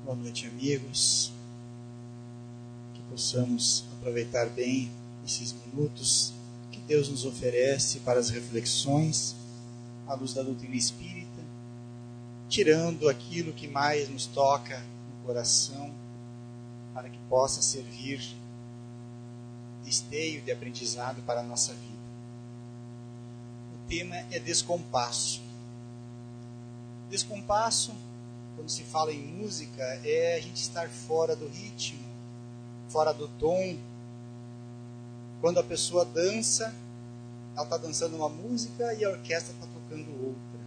Boa noite, amigos. Que possamos aproveitar bem esses minutos que Deus nos oferece para as reflexões à luz da doutrina espírita, tirando aquilo que mais nos toca no coração, para que possa servir de esteio, de aprendizado para a nossa vida. O tema é descompasso. Descompasso, quando se fala em música, é a gente estar fora do ritmo, fora do tom. Quando a pessoa dança, ela está dançando uma música e a orquestra está tocando outra.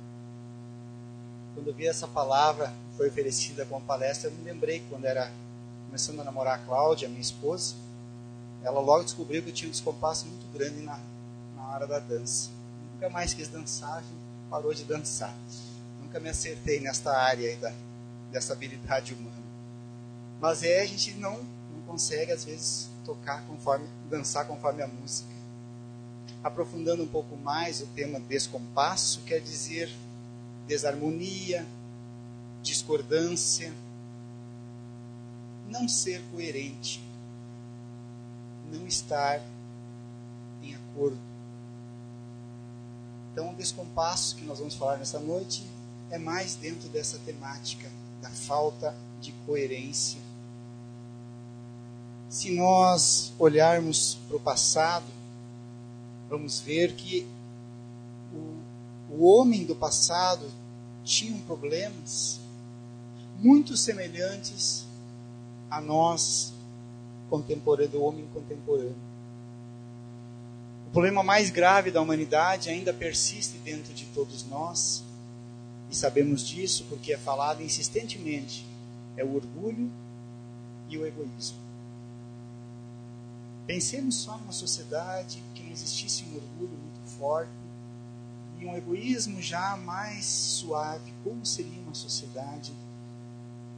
Quando eu vi essa palavra, foi oferecida como palestra, eu me lembrei quando era começando a namorar a Cláudia, minha esposa. Ela logo descobriu que eu tinha um descompasso muito grande na hora da dança. Nunca mais quis dançar, a gente parou de dançar. Nunca me acertei nesta área aí dessa habilidade humana. Mas a gente não consegue, às vezes, dançar conforme a música. Aprofundando um pouco mais o tema descompasso, quer dizer desarmonia, discordância, não ser coerente, não estar em acordo. Então, o descompasso que nós vamos falar nessa noite é mais dentro dessa temática da falta de coerência. Se nós olharmos para o passado, vamos ver que o homem do passado tinha problemas muito semelhantes a nós, do homem contemporâneo. O problema mais grave da humanidade ainda persiste dentro de todos nós, e sabemos disso porque é falado insistentemente, é o orgulho e o egoísmo. Pensemos só numa sociedade que não existisse um orgulho muito forte e um egoísmo já mais suave. Como seria uma sociedade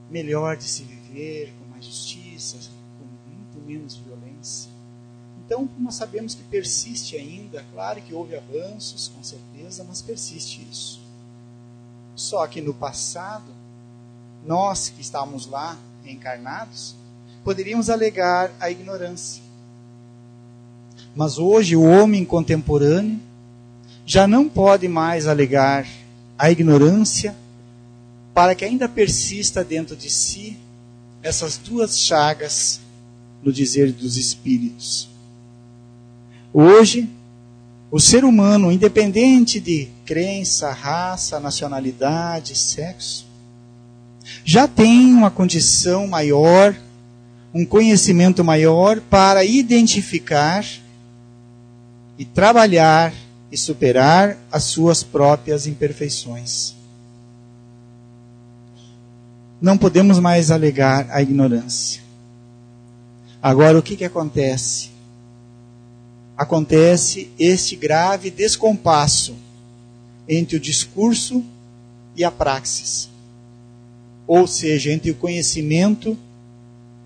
melhor de se viver, com mais justiça, com muito menos violência? Então, nós sabemos que persiste ainda, claro que houve avanços, com certeza, mas persiste isso. Só que no passado, nós que estávamos lá, reencarnados, poderíamos alegar a ignorância. Mas hoje, o homem contemporâneo já não pode mais alegar a ignorância, para que ainda persista dentro de si essas duas chagas no dizer dos espíritos. Hoje, o ser humano, independente de crença, raça, nacionalidade, sexo, já tem uma condição maior, um conhecimento maior para identificar e trabalhar e superar as suas próprias imperfeições. Não podemos mais alegar a ignorância. Agora, o que acontece? Acontece este grave descompasso entre o discurso e a praxis, ou seja, entre o conhecimento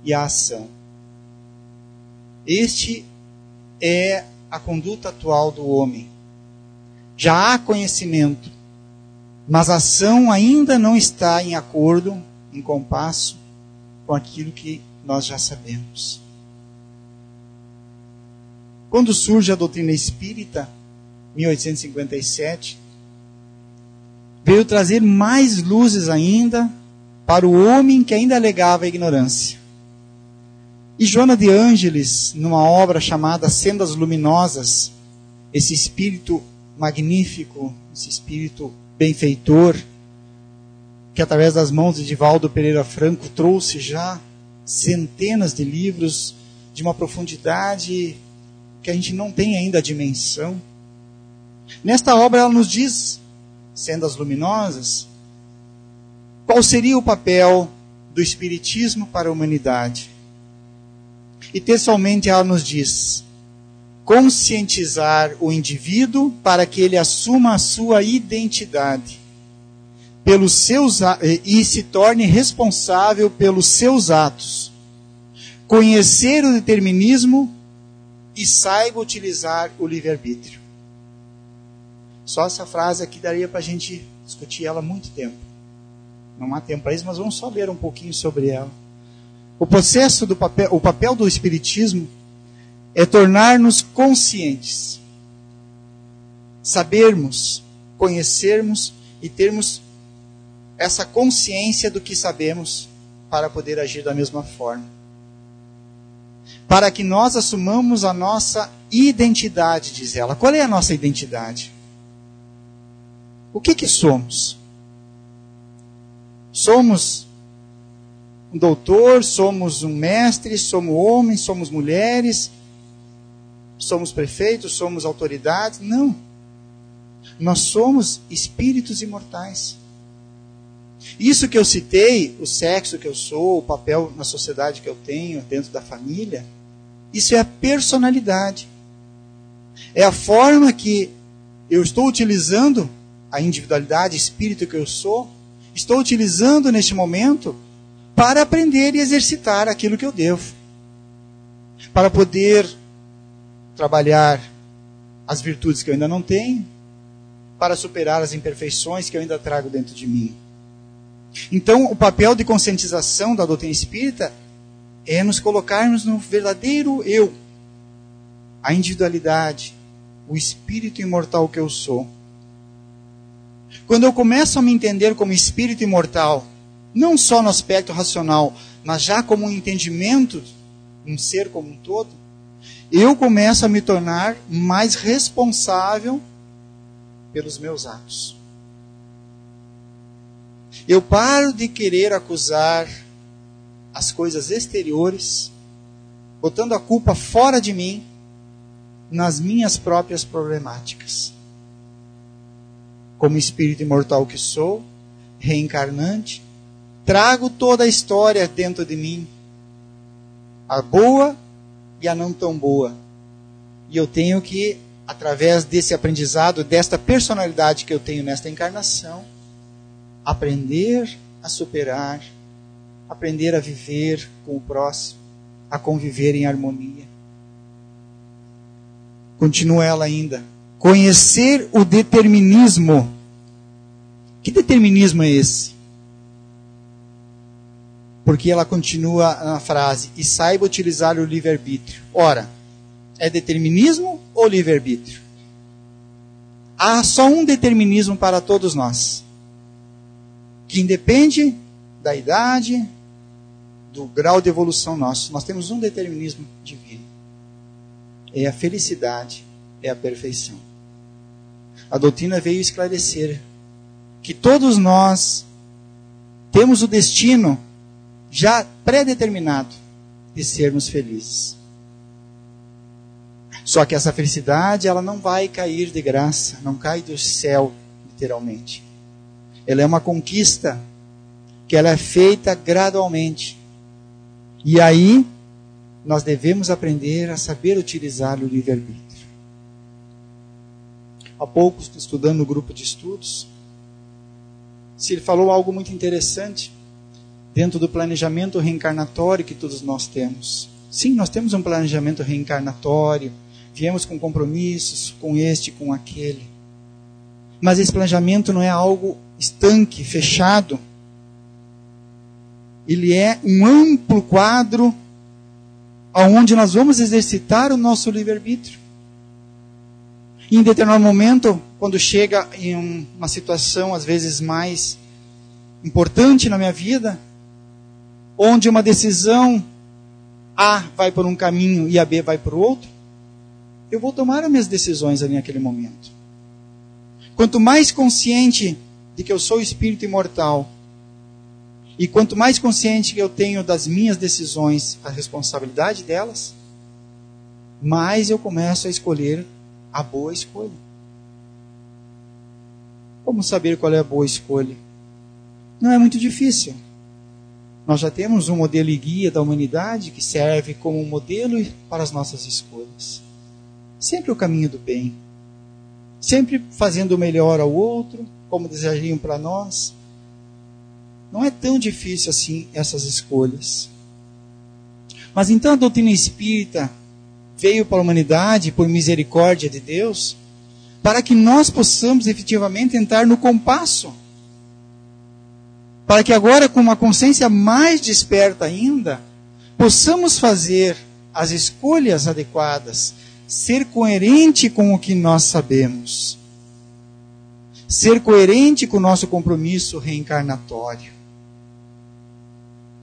e a ação. Este é a conduta atual do homem. Já há conhecimento, mas a ação ainda não está em acordo, em compasso com aquilo que nós já sabemos. Quando surge a doutrina espírita, 1857, veio trazer mais luzes ainda para o homem que ainda alegava a ignorância. E Joana de Ângeles, numa obra chamada Sendas Luminosas, esse espírito magnífico, esse espírito benfeitor, que através das mãos de Divaldo Pereira Franco trouxe já centenas de livros de uma profundidade que a gente não tem ainda a dimensão. Nesta obra ela nos diz, Sendas Luminosas, qual seria o papel do Espiritismo para a humanidade. E textualmente ela nos diz, conscientizar o indivíduo para que ele assuma a sua identidade e se torne responsável pelos seus atos, conhecer o determinismo e saiba utilizar o livre-arbítrio. Só essa frase aqui daria para a gente discutir ela há muito tempo. Não há tempo para isso, mas vamos só ler um pouquinho sobre ela. O papel do Espiritismo é tornar-nos conscientes, sabermos, conhecermos e termos essa consciência do que sabemos para poder agir da mesma forma. Para que nós assumamos a nossa identidade, diz ela. Qual é a nossa identidade? O que somos? Somos um doutor, somos um mestre, somos homens, somos mulheres, somos prefeitos, somos autoridades? Não. Nós somos espíritos imortais. Isso que eu citei, o sexo que eu sou, o papel na sociedade que eu tenho, dentro da família, isso é a personalidade. É a forma que eu estou utilizando a individualidade, espírito que eu sou, estou utilizando neste momento para aprender e exercitar aquilo que eu devo. Para poder trabalhar as virtudes que eu ainda não tenho, para superar as imperfeições que eu ainda trago dentro de mim. Então, o papel de conscientização da doutrina espírita é nos colocarmos no verdadeiro eu, a individualidade, o espírito imortal que eu sou. Quando eu começo a me entender como espírito imortal, não só no aspecto racional, mas já como um entendimento, um ser como um todo, eu começo a me tornar mais responsável pelos meus atos. Eu paro de querer acusar as coisas exteriores, botando a culpa fora de mim, nas minhas próprias problemáticas. Como espírito imortal que sou, reencarnante, trago toda a história dentro de mim, a boa e a não tão boa. E eu tenho que, através desse aprendizado, desta personalidade que eu tenho nesta encarnação, aprender a superar, aprender a viver com o próximo, a conviver em harmonia. Continua ela ainda. Conhecer o determinismo. Que determinismo é esse? Porque ela continua na frase, e saiba utilizar o livre-arbítrio. Ora, é determinismo ou livre-arbítrio? Há só um determinismo para todos nós, que independe da idade, do grau de evolução nosso. Nós temos um determinismo divino. É a felicidade, é a perfeição. A doutrina veio esclarecer que todos nós temos o destino já pré-determinado de sermos felizes. Só que essa felicidade, ela não vai cair de graça, não cai do céu, literalmente. Ela é uma conquista que ela é feita gradualmente. E aí, nós devemos aprender a saber utilizar o livre-arbítrio. Há pouco, estudando no grupo de estudos, se ele falou algo muito interessante dentro do planejamento reencarnatório que todos nós temos. Sim, nós temos um planejamento reencarnatório, viemos com compromissos, com este, com aquele. Mas esse planejamento não é algo estanque, fechado. Ele é um amplo quadro onde nós vamos exercitar o nosso livre-arbítrio. E em determinado momento, quando chega em uma situação às vezes mais importante na minha vida, onde uma decisão A vai por um caminho e a B vai por outro, eu vou tomar as minhas decisões ali naquele momento. Quanto mais consciente de que eu sou espírito imortal, e quanto mais consciente que eu tenho das minhas decisões, a responsabilidade delas, mais eu começo a escolher a boa escolha. Como saber qual é a boa escolha? Não é muito difícil. Nós já temos um modelo e guia da humanidade que serve como um modelo para as nossas escolhas. Sempre o caminho do bem. Sempre fazendo o melhor ao outro, como desejariam para nós. Não é tão difícil assim essas escolhas. Mas então a doutrina espírita veio para a humanidade por misericórdia de Deus, para que nós possamos efetivamente entrar no compasso para que agora, com uma consciência mais desperta ainda, possamos fazer as escolhas adequadas, ser coerente com o que nós sabemos, ser coerente com o nosso compromisso reencarnatório.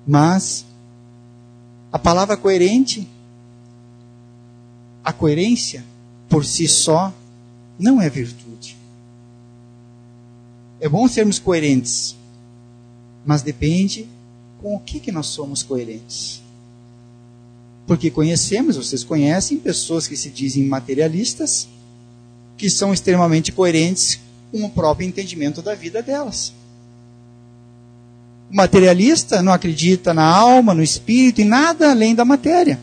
Mas a palavra coerente, a coerência por si só não é virtude. É bom sermos coerentes, mas depende com o que nós somos coerentes. Porque conhecemos, vocês conhecem, pessoas que se dizem materialistas, que são extremamente coerentes com o próprio entendimento da vida delas. O materialista não acredita na alma, no espírito, em nada além da matéria.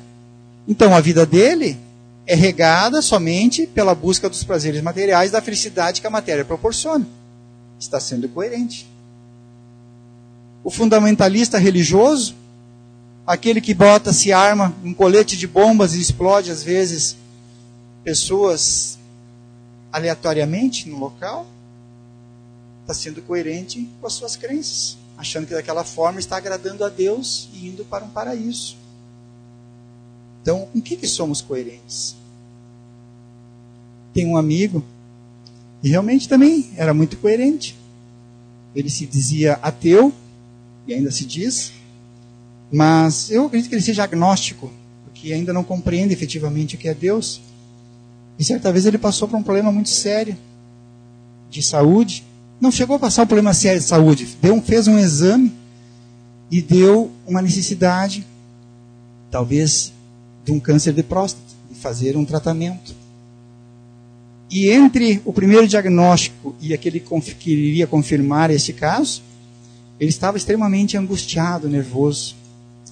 Então a vida dele é regada somente pela busca dos prazeres materiais, da felicidade que a matéria proporciona. Está sendo coerente. O fundamentalista religioso, aquele que bota, se arma um colete de bombas e explode às vezes pessoas aleatoriamente no local, está sendo coerente com as suas crenças, achando que daquela forma está agradando a Deus e indo para um paraíso. Então, com que somos coerentes? Tem um amigo, e realmente também era muito coerente. Ele se dizia ateu, e ainda se diz, mas eu acredito que ele seja agnóstico, porque ainda não compreende efetivamente o que é Deus. E certa vez ele passou por um problema muito sério de saúde. Não chegou a passar um problema sério de saúde, fez um exame e deu uma necessidade, talvez, de um câncer de próstata, de fazer um tratamento. E entre o primeiro diagnóstico e aquele que iria confirmar este caso, ele estava extremamente angustiado, nervoso.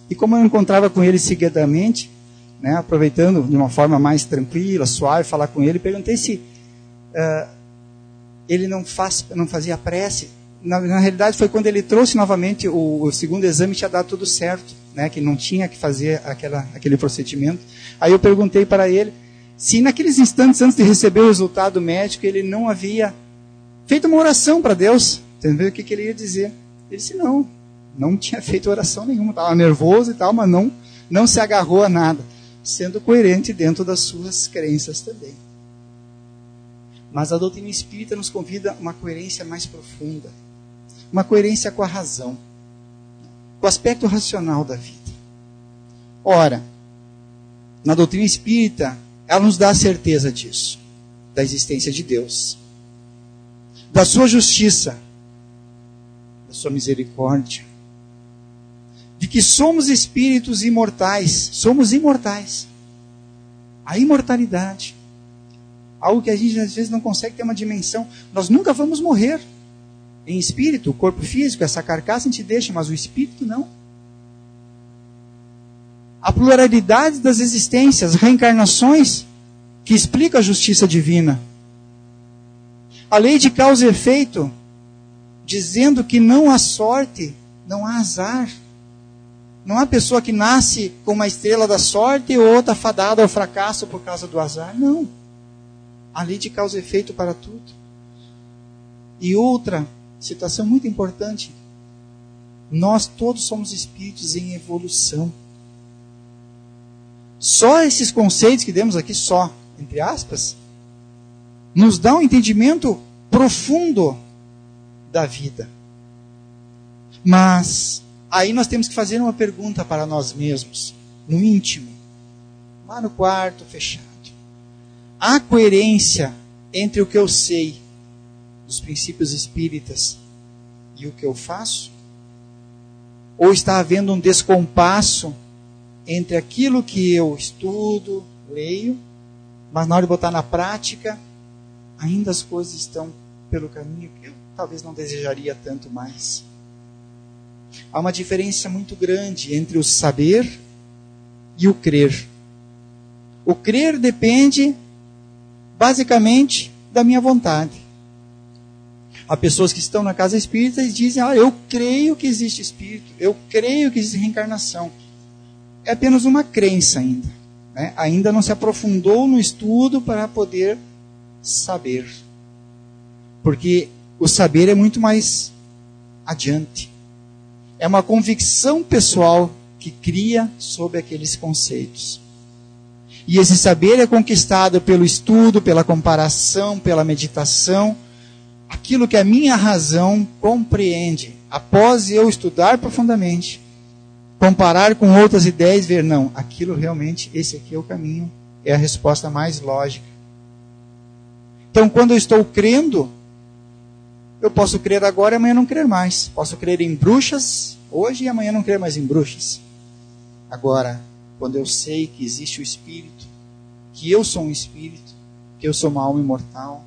E como eu encontrava com ele seguidamente, né, aproveitando de uma forma mais tranquila, suave, falar com ele, perguntei se ele não fazia prece. Na realidade foi quando ele trouxe novamente o segundo exame, tinha dado tudo certo, né, que não tinha que fazer aquele procedimento. Aí eu perguntei para ele se naqueles instantes antes de receber o resultado médico ele não havia feito uma oração para Deus, entendeu? O que ele ia dizer? Ele disse não tinha feito oração nenhuma, estava nervoso e tal, mas não se agarrou a nada, sendo coerente dentro das suas crenças também. Mas a doutrina espírita nos convida a uma coerência mais profunda, uma coerência com a razão, com o aspecto racional da vida. Ora, na doutrina espírita, ela nos dá a certeza disso, da existência de Deus, da sua justiça, da sua misericórdia, de que somos espíritos imortais, somos imortais. A imortalidade, algo que a gente às vezes não consegue ter uma dimensão, nós nunca vamos morrer em espírito, o corpo físico, essa carcaça a gente deixa, mas o espírito não. A pluralidade das existências, reencarnações, que explica a justiça divina. A lei de causa e efeito, dizendo que não há sorte, não há azar. Não há pessoa que nasce com uma estrela da sorte e outra fadada ao fracasso por causa do azar. Não. A lei de causa e efeito para tudo. E outra situação muito importante. Nós todos somos espíritos em evolução. Só esses conceitos que demos aqui, só, entre aspas, nos dá um entendimento profundo da vida. Mas aí nós temos que fazer uma pergunta para nós mesmos, no íntimo, lá no quarto fechado. Há coerência entre o que eu sei dos princípios espíritas e o que eu faço? Ou está havendo um descompasso entre aquilo que eu estudo, leio, mas na hora de botar na prática, ainda as coisas estão pelo caminho que eu talvez não desejaria tanto mais? Há uma diferença muito grande entre o saber e o crer. O crer depende, basicamente, da minha vontade. Há pessoas que estão na casa espírita e dizem, eu creio que existe espírito, eu creio que existe reencarnação. É apenas uma crença ainda, né? Ainda não se aprofundou no estudo para poder saber. Porque o saber é muito mais adiante. É uma convicção pessoal que cria sobre aqueles conceitos. E esse saber é conquistado pelo estudo, pela comparação, pela meditação. Aquilo que a minha razão compreende. Após eu estudar profundamente, comparar com outras ideias, ver, não, aquilo realmente, esse aqui é o caminho, é a resposta mais lógica. Então, quando eu estou crendo, eu posso crer agora e amanhã não crer mais. Posso crer em bruxas hoje e amanhã não crer mais em bruxas. Agora, quando eu sei que existe o Espírito, que eu sou um Espírito, que eu sou uma alma imortal,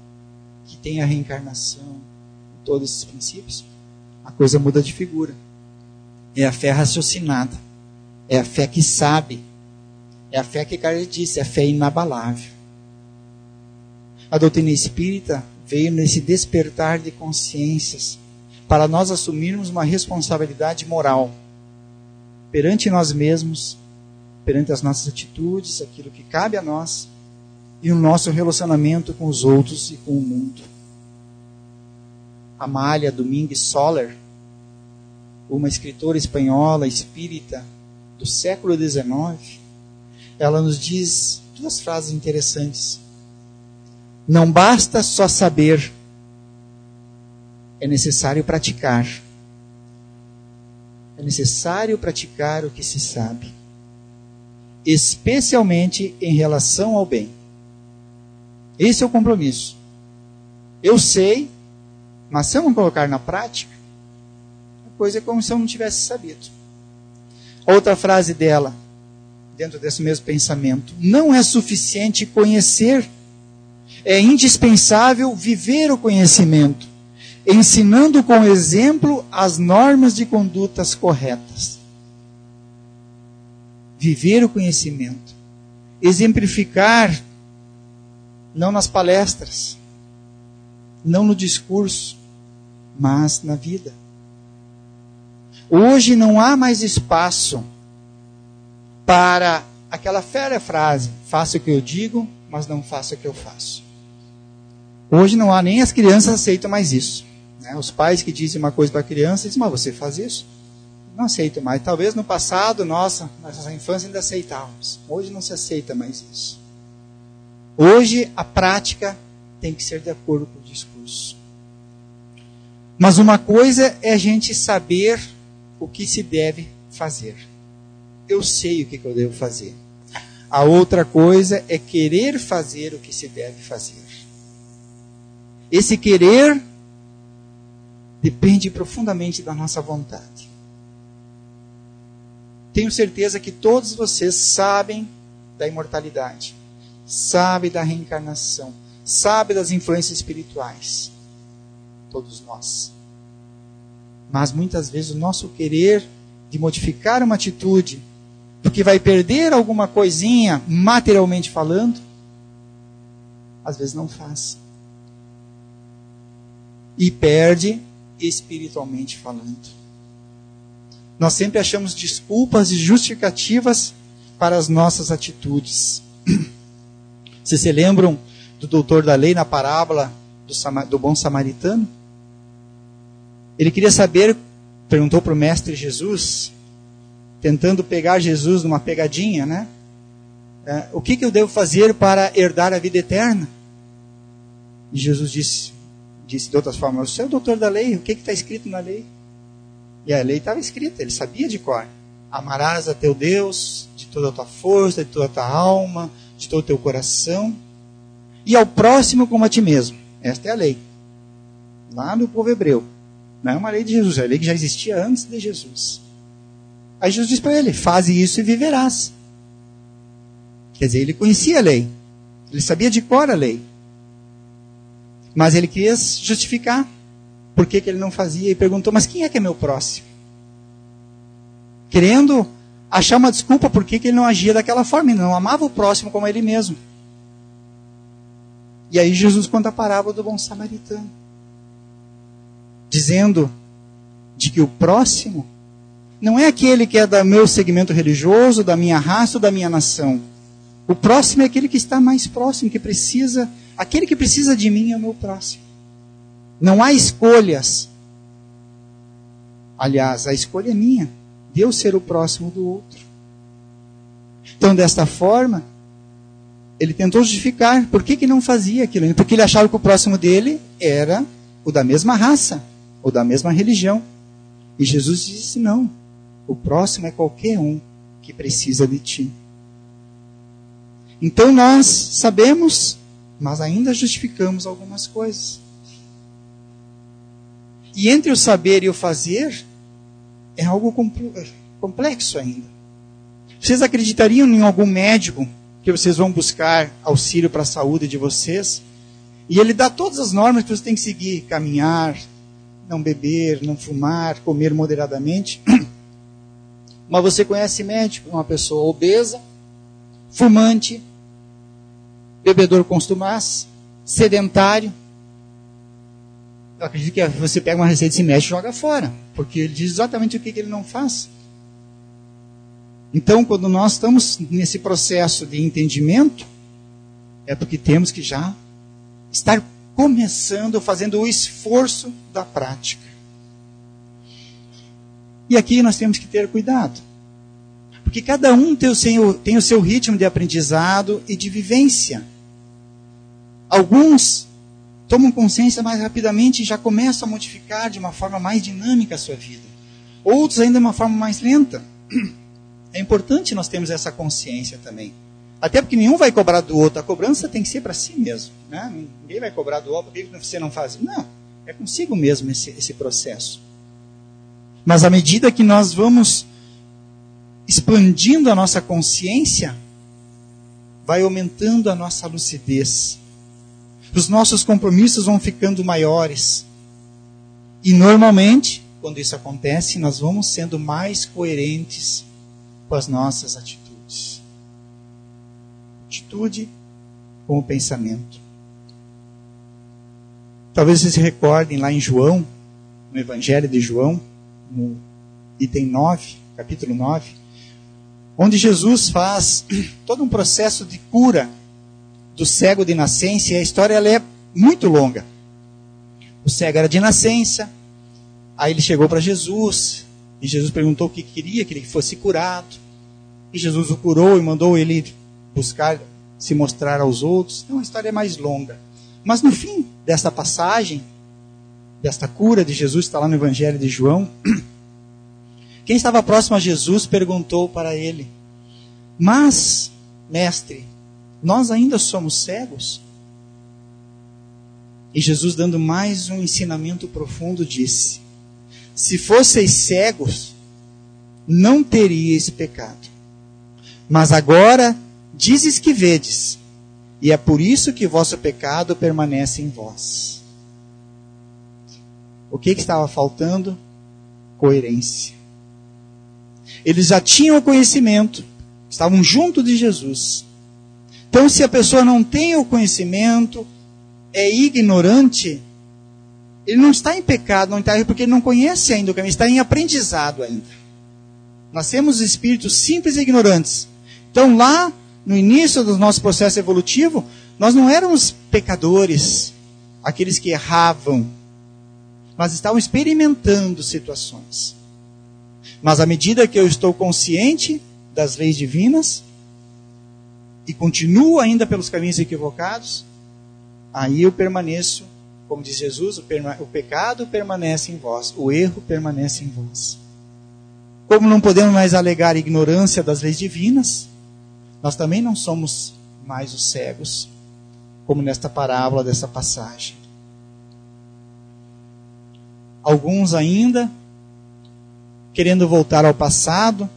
que tem a reencarnação, todos esses princípios, a coisa muda de figura. É a fé raciocinada. É a fé que sabe. É a fé que Kardec disse, é a fé inabalável. A doutrina espírita veio nesse despertar de consciências para nós assumirmos uma responsabilidade moral perante nós mesmos, perante as nossas atitudes, aquilo que cabe a nós e o nosso relacionamento com os outros e com o mundo. Amália Domingues Soler, uma escritora espanhola espírita do século XIX, ela nos diz duas frases interessantes. Não basta só saber, é necessário praticar. É necessário praticar o que se sabe, especialmente em relação ao bem. Esse é o compromisso. Eu sei, mas se eu não colocar na prática, a coisa é como se eu não tivesse sabido. Outra frase dela, dentro desse mesmo pensamento: não é suficiente conhecer, é indispensável viver o conhecimento, ensinando com exemplo as normas de condutas corretas. Viver o conhecimento, exemplificar, não nas palestras, não no discurso, mas na vida. Hoje não há mais espaço para aquela velha frase: faça o que eu digo, mas não faça o que eu faço. Hoje não há, nem as crianças aceitam mais isso. Né? Os pais que dizem uma coisa para a criança dizem: mas você faz isso? Não aceito mais. Talvez no passado, nossa infância ainda aceitávamos. Hoje não se aceita mais isso. Hoje a prática tem que ser de acordo com o discurso. Mas uma coisa é a gente saber o que se deve fazer. Eu sei o que eu devo fazer. A outra coisa é querer fazer o que se deve fazer. Esse querer depende profundamente da nossa vontade. Tenho certeza que todos vocês sabem da imortalidade, sabem da reencarnação, sabem das influências espirituais. Todos nós. Mas muitas vezes o nosso querer de modificar uma atitude, porque vai perder alguma coisinha, materialmente falando, às vezes não faz. E perde espiritualmente falando. Nós sempre achamos desculpas e justificativas para as nossas atitudes. Vocês se lembram do doutor da lei na parábola do bom samaritano? Ele queria saber, perguntou para o mestre Jesus, tentando pegar Jesus numa pegadinha, né? O que eu devo fazer para herdar a vida eterna? E Jesus disse de outras formas: você é o doutor da lei, o que está escrito na lei? E a lei estava escrita, ele sabia de cor. Amarás a teu Deus de toda a tua força, de toda a tua alma, de todo o teu coração, e ao próximo como a ti mesmo. Esta é a lei. Lá no povo hebreu. Não é uma lei de Jesus, é a lei que já existia antes de Jesus. Aí Jesus disse para ele: faze isso e viverás. Quer dizer, ele conhecia a lei. Ele sabia de cor a lei. Mas ele quis justificar por que ele não fazia e perguntou: mas quem é que é meu próximo? Querendo achar uma desculpa por que ele não agia daquela forma. Ele não amava o próximo como ele mesmo. E aí Jesus conta a parábola do bom samaritano, dizendo de que o próximo não é aquele que é do meu segmento religioso, da minha raça ou da minha nação. O próximo é aquele que está mais próximo, que precisa, aquele que precisa de mim é o meu próximo. Não há escolhas. Aliás, a escolha é minha, de eu ser o próximo do outro. Então, desta forma, ele tentou justificar por que não fazia aquilo. Porque ele achava que o próximo dele era o da mesma raça, ou da mesma religião. E Jesus disse, não, o próximo é qualquer um que precisa de ti. Então nós sabemos, mas ainda justificamos algumas coisas. E entre o saber e o fazer, é algo complexo ainda. Vocês acreditariam em algum médico que vocês vão buscar auxílio para a saúde de vocês? E ele dá todas as normas que você tem que seguir: caminhar, não beber, não fumar, comer moderadamente. Mas você conhece médico, uma pessoa obesa, fumante, bebedor consumaz, sedentário. Eu acredito que você pega uma receita desse médico e joga fora, porque ele diz exatamente o que ele não faz. Então, quando nós estamos nesse processo de entendimento, é porque temos que já estar começando, fazendo o esforço da prática. E aqui nós temos que ter cuidado. Porque cada um tem o seu ritmo de aprendizado e de vivência. Alguns tomam consciência mais rapidamente e já começam a modificar de uma forma mais dinâmica a sua vida. Outros ainda de uma forma mais lenta. É importante nós termos essa consciência também. Até porque nenhum vai cobrar do outro. A cobrança tem que ser para si mesmo. Né? Ninguém vai cobrar do outro, por que você não faz? Não, é consigo mesmo esse processo. Mas à medida que nós vamos expandindo a nossa consciência, vai aumentando a nossa lucidez. Os nossos compromissos vão ficando maiores. E normalmente, quando isso acontece, nós vamos sendo mais coerentes com as nossas atitudes. Atitude com o pensamento. Talvez vocês se recordem lá em João, no Evangelho de João, no item 9, capítulo 9, onde Jesus faz todo um processo de cura do cego de nascença, e a história ela é muito longa. O cego era de nascença, aí ele chegou para Jesus, e Jesus perguntou o que queria que ele fosse curado, e Jesus o curou e mandou ele buscar se mostrar aos outros. Então a história é mais longa. Mas no fim desta passagem, desta cura de Jesus, está lá no Evangelho de João, quem estava próximo a Jesus perguntou para ele: mas, mestre, nós ainda somos cegos? E Jesus, dando mais um ensinamento profundo, disse: se fosseis cegos, não teríeis pecado. Mas agora dizes que vedes, e é por isso que vosso pecado permanece em vós. O que estava faltando? Coerência. Eles já tinham o conhecimento, estavam junto de Jesus. Então, se a pessoa não tem o conhecimento, é ignorante, ele não está em pecado, não está, porque ele não conhece ainda o caminho, está em aprendizado ainda. Nós temos espíritos simples e ignorantes. Então, lá no início do nosso processo evolutivo, nós não éramos pecadores, aqueles que erravam, mas estavam experimentando situações. Mas à medida que eu estou consciente das leis divinas, e continuo ainda pelos caminhos equivocados, aí eu permaneço, como diz Jesus, o pecado permanece em vós, o erro permanece em vós. Como não podemos mais alegar ignorância das leis divinas, nós também não somos mais os cegos, como nesta parábola dessa passagem. Alguns ainda, querendo voltar ao passado,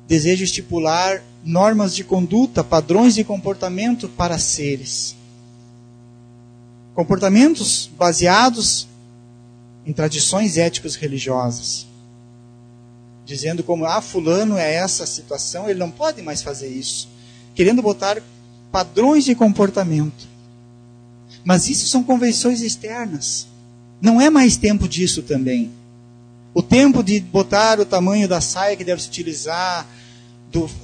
desejam estipular normas de conduta, padrões de comportamento para seres. Comportamentos baseados em tradições éticas religiosas. Dizendo como, fulano é essa situação, ele não pode mais fazer isso. Querendo botar padrões de comportamento. Mas isso são convenções externas. Não é mais tempo disso também. O tempo de botar o tamanho da saia que deve se utilizar,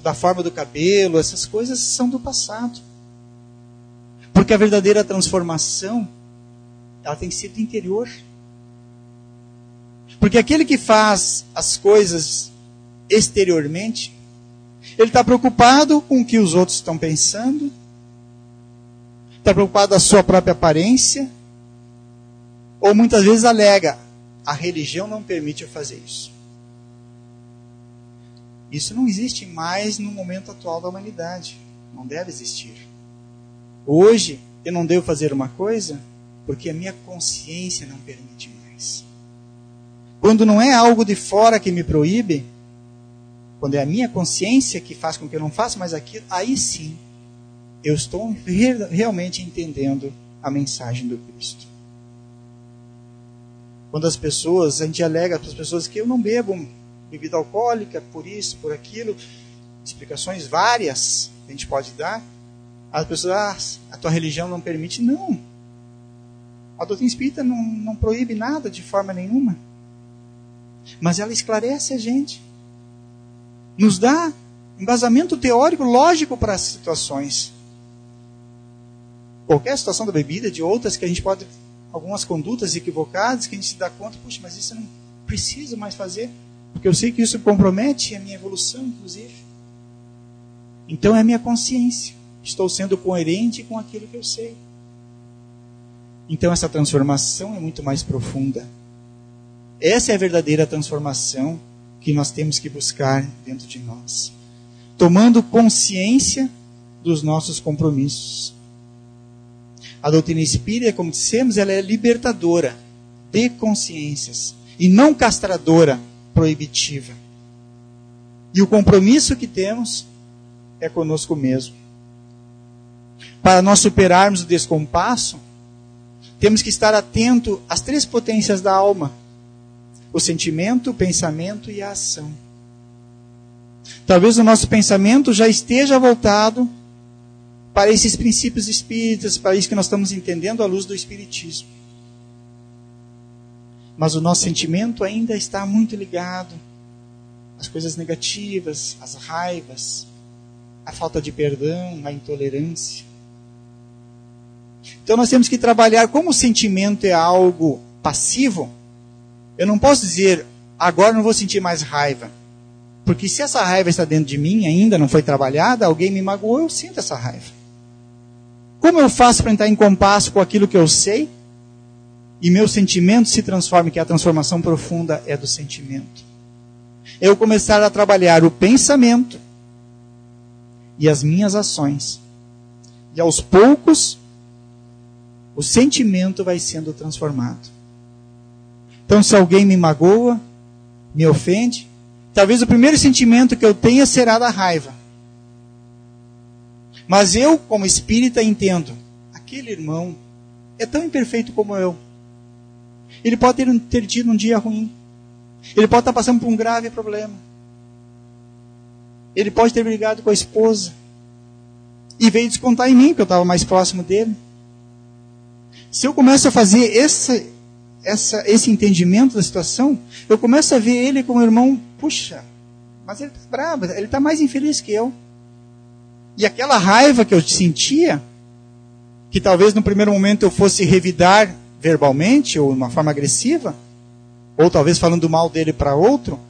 da forma do cabelo, essas coisas são do passado. Porque a verdadeira transformação, ela tem que ser do interior. Porque aquele que faz as coisas exteriormente, ele está preocupado com o que os outros estão pensando, está preocupado com a sua própria aparência, ou muitas vezes alega, a religião não permite eu fazer isso. Isso não existe mais no momento atual da humanidade. Não deve existir. Hoje, eu não devo fazer uma coisa porque a minha consciência não permite mais. Quando não é algo de fora que me proíbe, quando é a minha consciência que faz com que eu não faça mais aquilo, aí sim, eu estou realmente entendendo a mensagem do Cristo. Quando a gente alega para as pessoas que eu não bebo bebida alcoólica, por isso, por aquilo, explicações várias que a gente pode dar, as pessoas, a tua religião não permite. Não. A doutrina espírita não proíbe nada de forma nenhuma. Mas ela esclarece a gente. Nos dá embasamento teórico, lógico para as situações. Qualquer situação da bebida, de outras que a gente pode, algumas condutas equivocadas, que a gente se dá conta, puxa, mas isso eu não preciso mais fazer, porque eu sei que isso compromete a minha evolução, inclusive. Então é a minha consciência. Estou sendo coerente com aquilo que eu sei. Então essa transformação é muito mais profunda. Essa é a verdadeira transformação que nós temos que buscar dentro de nós. Tomando consciência dos nossos compromissos. A doutrina espírita, como dissemos, ela é libertadora de consciências e não castradora, proibitiva. E o compromisso que temos é conosco mesmo. Para nós superarmos o descompasso, temos que estar atento às 3 potências da alma: o sentimento, o pensamento e a ação. Talvez o nosso pensamento já esteja voltado para esses princípios espíritas, para isso que nós estamos entendendo à luz do Espiritismo. Mas o nosso sentimento ainda está muito ligado às coisas negativas, às raivas, à falta de perdão, à intolerância. Então nós temos que trabalhar, como o sentimento é algo passivo, eu não posso dizer, agora não vou sentir mais raiva. Porque se essa raiva está dentro de mim, ainda não foi trabalhada, alguém me magoou, eu sinto essa raiva. Como eu faço para entrar em compasso com aquilo que eu sei? E meu sentimento se transforma, que a transformação profunda é do sentimento. Eu começar a trabalhar o pensamento e as minhas ações. E aos poucos, o sentimento vai sendo transformado. Então, se alguém me magoa, me ofende, talvez o primeiro sentimento que eu tenha será da raiva. Mas eu, como espírita, entendo, aquele irmão é tão imperfeito como eu. Ele pode ter tido um dia ruim. Ele pode estar passando por um grave problema. Ele pode ter brigado com a esposa. E veio descontar em mim, porque eu estava mais próximo dele. Se eu começo a fazer esse entendimento da situação, eu começo a ver ele como irmão, puxa, mas ele está bravo, ele está mais infeliz que eu. E aquela raiva que eu sentia, que talvez no primeiro momento eu fosse revidar verbalmente, ou de uma forma agressiva, ou talvez falando mal dele para outro,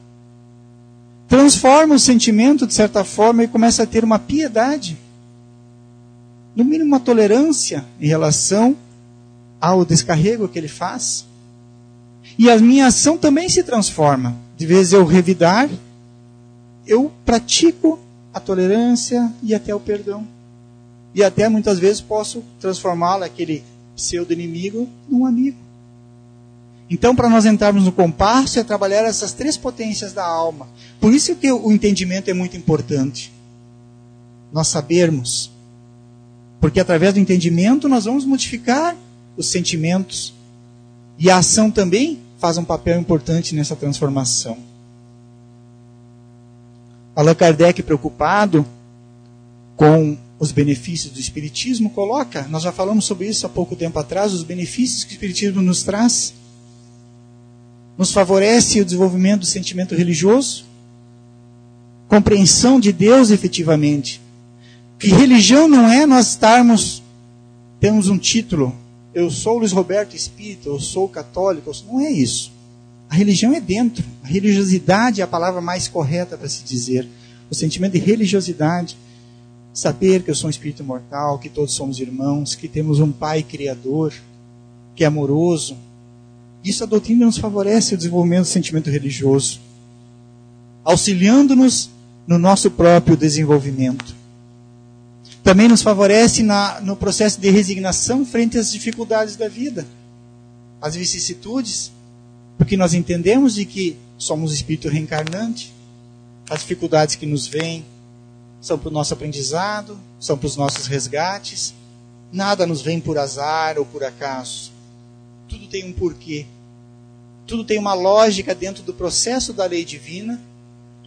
transforma o sentimento de certa forma e começa a ter uma piedade. No mínimo uma tolerância em relação ao descarrego que ele faz. E a minha ação também se transforma. De vez eu revidar, eu pratico a tolerância e até o perdão. E até muitas vezes posso transformá-lo, aquele pseudo-inimigo, num amigo. Então, para nós entrarmos no compasso, é trabalhar essas 3 potências da alma. Por isso que o entendimento é muito importante. Nós sabermos. Porque através do entendimento nós vamos modificar os sentimentos. E a ação também faz um papel importante nessa transformação. Allan Kardec, preocupado com os benefícios do Espiritismo, coloca, nós já falamos sobre isso há pouco tempo atrás, os benefícios que o Espiritismo nos traz. Nos favorece o desenvolvimento do sentimento religioso, compreensão de Deus efetivamente. Que religião não é nós temos um título, eu sou Luiz Roberto Espírita, eu sou católico, não é isso. A A religião é dentro. A religiosidade é a palavra mais correta para se dizer. O sentimento de religiosidade. Saber que eu sou um espírito mortal, que todos somos irmãos, que temos um Pai Criador, que é amoroso. Isso a doutrina nos favorece o desenvolvimento do sentimento religioso, auxiliando-nos no nosso próprio desenvolvimento. Também nos favorece no processo de resignação frente às dificuldades da vida, às vicissitudes, porque nós entendemos de que somos espírito reencarnante, as dificuldades que nos vêm são para o nosso aprendizado, são para os nossos resgates, nada nos vem por azar ou por acaso. Tudo tem um porquê. Tudo tem uma lógica dentro do processo da lei divina,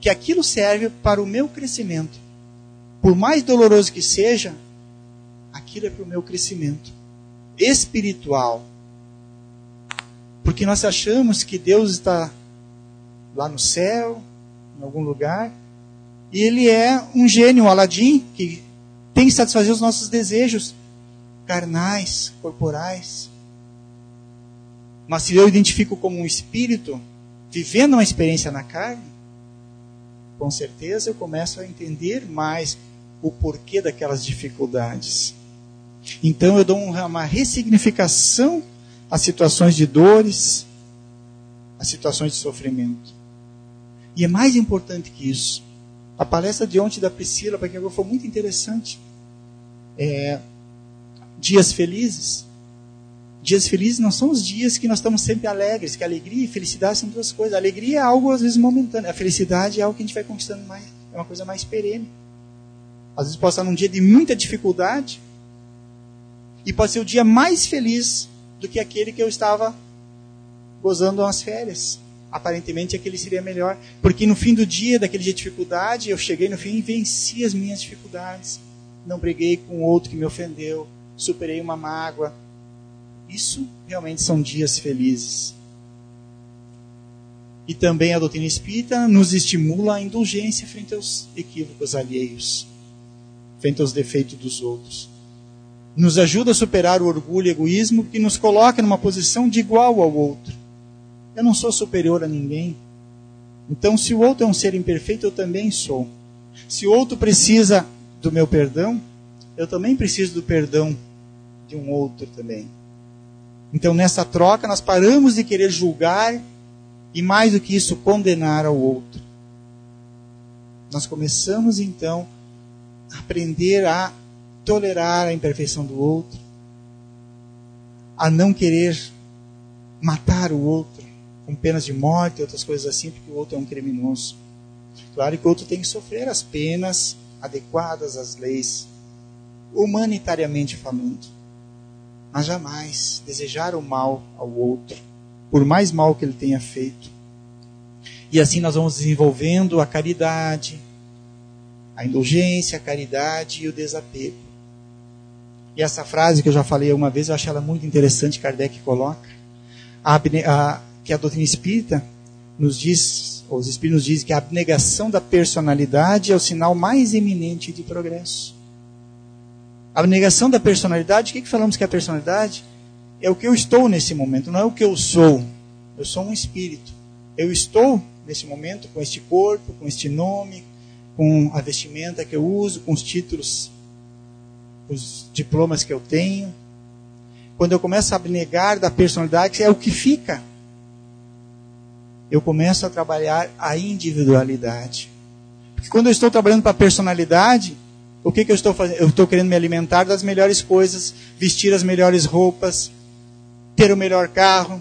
que aquilo serve para o meu crescimento. Por mais doloroso que seja, aquilo é para o meu crescimento espiritual. Porque nós achamos que Deus está lá no céu, em algum lugar, e Ele é um gênio, um Aladim, que tem que satisfazer os nossos desejos carnais, corporais. Mas se eu identifico como um espírito, vivendo uma experiência na carne, com certeza eu começo a entender mais o porquê daquelas dificuldades. Então eu dou uma ressignificação às situações de dores, às situações de sofrimento. E é mais importante que isso. A palestra de ontem da Priscila, para quem foi muito interessante. Dias felizes. Dias felizes não são os dias que nós estamos sempre alegres, que alegria e felicidade são duas coisas. A alegria é algo às vezes momentâneo, a felicidade é algo que a gente vai conquistando mais, é uma coisa mais perene. Às vezes pode estar num dia de muita dificuldade e pode ser o dia mais feliz do que aquele que eu estava gozando umas férias. Aparentemente aquele seria melhor, porque no fim do dia, daquele dia de dificuldade, eu cheguei no fim e venci as minhas dificuldades. Não briguei com outro que me ofendeu, superei uma mágoa. Isso realmente são dias felizes. E também a doutrina espírita nos estimula a indulgência frente aos equívocos alheios, frente aos defeitos dos outros. Nos ajuda a superar o orgulho e o egoísmo que nos coloca numa posição de igual ao outro. Eu não sou superior a ninguém. Então, se o outro é um ser imperfeito, eu também sou. Se o outro precisa do meu perdão, eu também preciso do perdão de um outro também. Então, nessa troca, nós paramos de querer julgar e, mais do que isso, condenar ao outro. Nós começamos, então, a aprender a tolerar a imperfeição do outro, a não querer matar o outro com penas de morte e outras coisas assim, porque o outro é um criminoso. Claro que o outro tem que sofrer as penas adequadas às leis, humanitariamente falando. Mas jamais desejar o mal ao outro, por mais mal que ele tenha feito. E assim nós vamos desenvolvendo a caridade, a indulgência, a caridade e o desapego. E essa frase que eu já falei uma vez, eu acho ela muito interessante, Kardec coloca, que a doutrina espírita nos diz, ou os espíritos nos dizem que a abnegação da personalidade é o sinal mais eminente de progresso. A abnegação da personalidade, o que falamos que é a personalidade? É o que eu estou nesse momento, não é o que eu sou. Eu sou um espírito. Eu estou nesse momento com este corpo, com este nome, com a vestimenta que eu uso, com os títulos, os diplomas que eu tenho. Quando eu começo a abnegar da personalidade, é o que fica. Eu começo a trabalhar a individualidade. Porque quando eu estou trabalhando para a personalidade, o que eu estou fazendo? Eu estou querendo me alimentar das melhores coisas, vestir as melhores roupas, ter o melhor carro.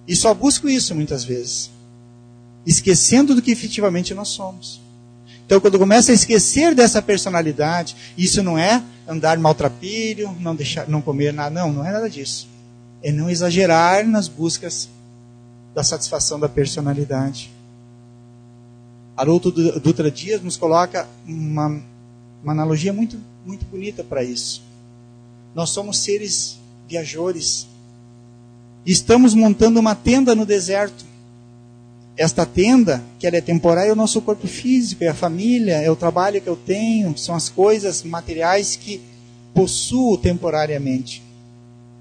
E só busco isso muitas vezes. Esquecendo do que efetivamente nós somos. Então, quando eu começo a esquecer dessa personalidade, isso não é andar maltrapilho, não comer nada. Não é nada disso. É não exagerar nas buscas da satisfação da personalidade. Haroldo Dutra Dias nos coloca uma analogia muito, muito bonita para isso. Nós somos seres viajores. E estamos montando uma tenda no deserto. Esta tenda, que ela é temporária, é o nosso corpo físico, é a família, é o trabalho que eu tenho, são as coisas materiais que possuo temporariamente.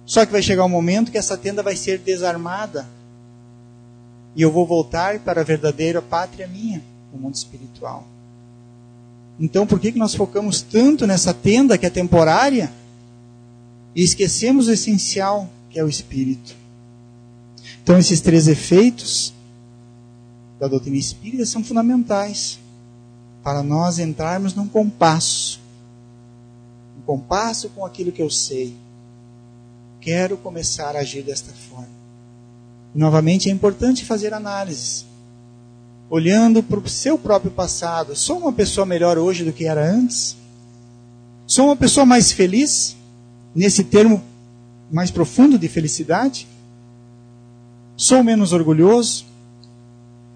Só que vai chegar um momento que essa tenda vai ser desarmada. E eu vou voltar para a verdadeira pátria minha, o mundo espiritual. Então, por que nós focamos tanto nessa tenda que é temporária e esquecemos o essencial, que é o espírito? Então, esses 3 efeitos da doutrina espírita são fundamentais para nós entrarmos num compasso. Um compasso com aquilo que eu sei. Quero começar a agir desta forma. E, novamente, é importante fazer análises. Olhando para o seu próprio passado. Sou uma pessoa melhor hoje do que era antes? Sou uma pessoa mais feliz? Nesse termo mais profundo de felicidade? Sou menos orgulhoso?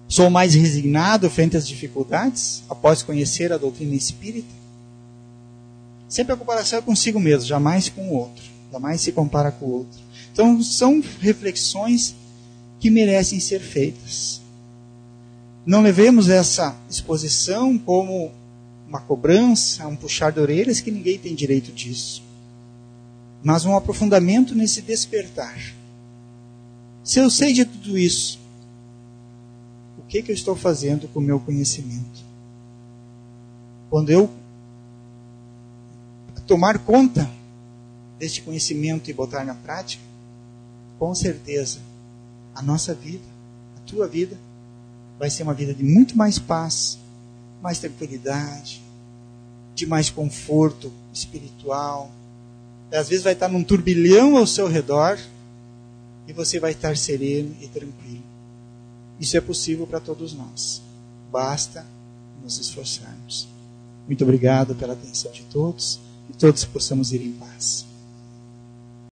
Sou mais resignado frente às dificuldades, após conhecer a doutrina espírita? Sempre a comparação é consigo mesmo, jamais com o outro. Jamais se compara com o outro. Então, são reflexões que merecem ser feitas. Não levemos essa exposição como uma cobrança, um puxar de orelhas, que ninguém tem direito disso. Mas um aprofundamento nesse despertar. Se eu sei de tudo isso, o que eu estou fazendo com o meu conhecimento? Quando eu tomar conta deste conhecimento e botar na prática, com certeza, a nossa vida, a tua vida, vai ser uma vida de muito mais paz, mais tranquilidade, de mais conforto espiritual. Às vezes vai estar num turbilhão ao seu redor e você vai estar sereno e tranquilo. Isso é possível para todos nós. Basta nos esforçarmos. Muito obrigado pela atenção de todos e todos possamos ir em paz.